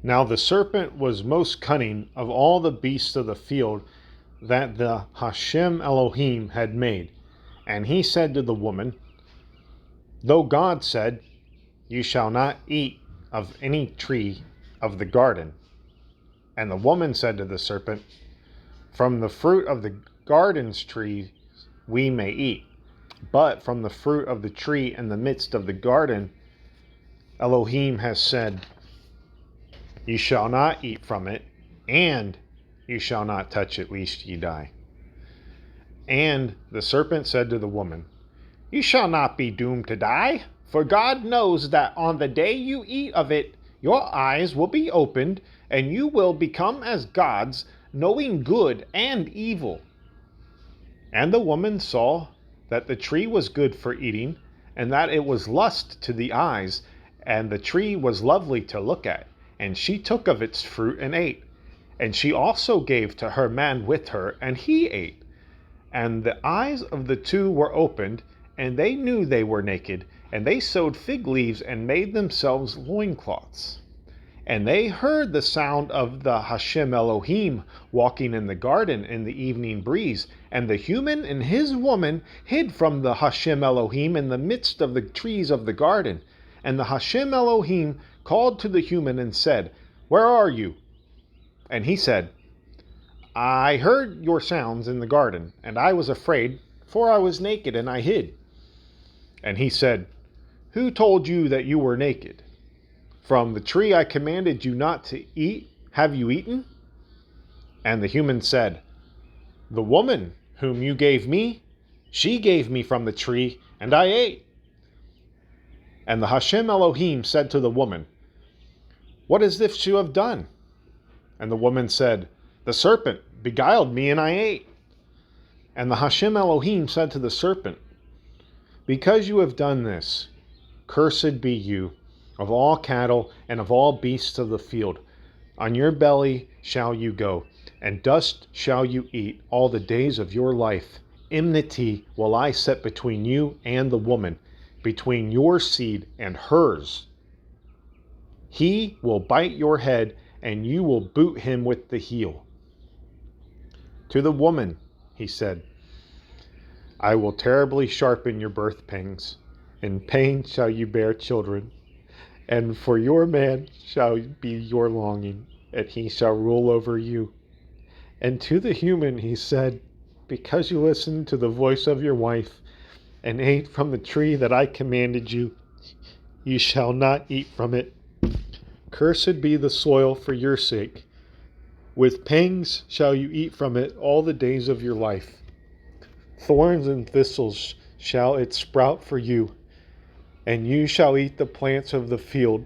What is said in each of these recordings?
Now the serpent was most cunning of all the beasts of the field that the Hashem Elohim had made. And he said to the woman, though God said, you shall not eat of any tree of the garden. And the woman said to the serpent, from the fruit of the garden's tree we may eat, but from the fruit of the tree in the midst of the garden, Elohim has said, you shall not eat from it, and you shall not touch it, lest ye die. And the serpent said to the woman, you shall not be doomed to die, for God knows that on the day you eat of it, your eyes will be opened, and you will become as gods, knowing good and evil. And the woman saw that the tree was good for eating, and that it was lust to the eyes, and the tree was lovely to look at. And she took of its fruit and ate. And she also gave to her man with her, and he ate. And the eyes of the two were opened, and they knew they were naked, and they sewed fig leaves and made themselves loincloths. And they heard the sound of the Hashem Elohim walking in the garden in the evening breeze. And the human and his woman hid from the Hashem Elohim in the midst of the trees of the garden. And the Hashem Elohim called to the human and said, where are you? And he said, I heard your sounds in the garden, and I was afraid, for I was naked and I hid. And he said, who told you that you were naked? From the tree I commanded you not to eat, have you eaten? And the human said, the woman whom you gave me, she gave me from the tree, and I ate. And the Hashem Elohim said to the woman, what is this you have done? And the woman said, the serpent beguiled me, and I ate. And the Hashem Elohim said to the serpent, because you have done this, cursed be you of all cattle and of all beasts of the field. On your belly shall you go, and dust shall you eat all the days of your life. Enmity will I set between you and the woman, between your seed and hers. He will bite your head, and you will boot him with the heel. To the woman, he said, I will terribly sharpen your birth pangs. In pain shall you bear children. And for your man shall be your longing, and he shall rule over you. And to the human he said, because you listened to the voice of your wife, and ate from the tree that I commanded you, you shall not eat from it. Cursed be the soil for your sake. With pangs shall you eat from it all the days of your life. Thorns and thistles shall it sprout for you, and you shall eat the plants of the field.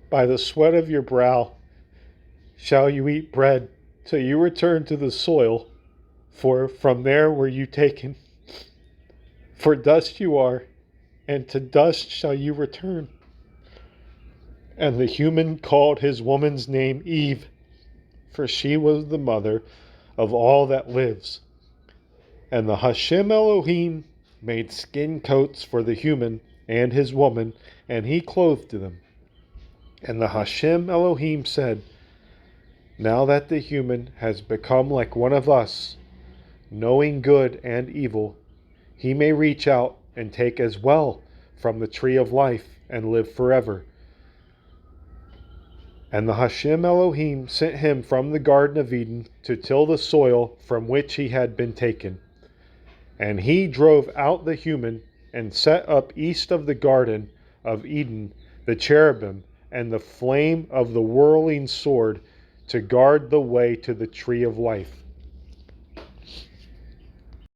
By the sweat of your brow shall you eat bread, till you return to the soil, for from there were you taken. For dust you are, and to dust shall you return. And the human called his woman's name Eve, for she was the mother of all that lives. And the Hashem Elohim made skin coats for the human and his woman, and he clothed them. And the Hashem Elohim said, now that the human has become like one of us, knowing good and evil, he may reach out and take as well from the tree of life and live forever. And the Hashem Elohim sent him from the Garden of Eden to till the soil from which he had been taken. And he drove out the human and set up east of the Garden of Eden the cherubim and the flame of the whirling sword to guard the way to the tree of life.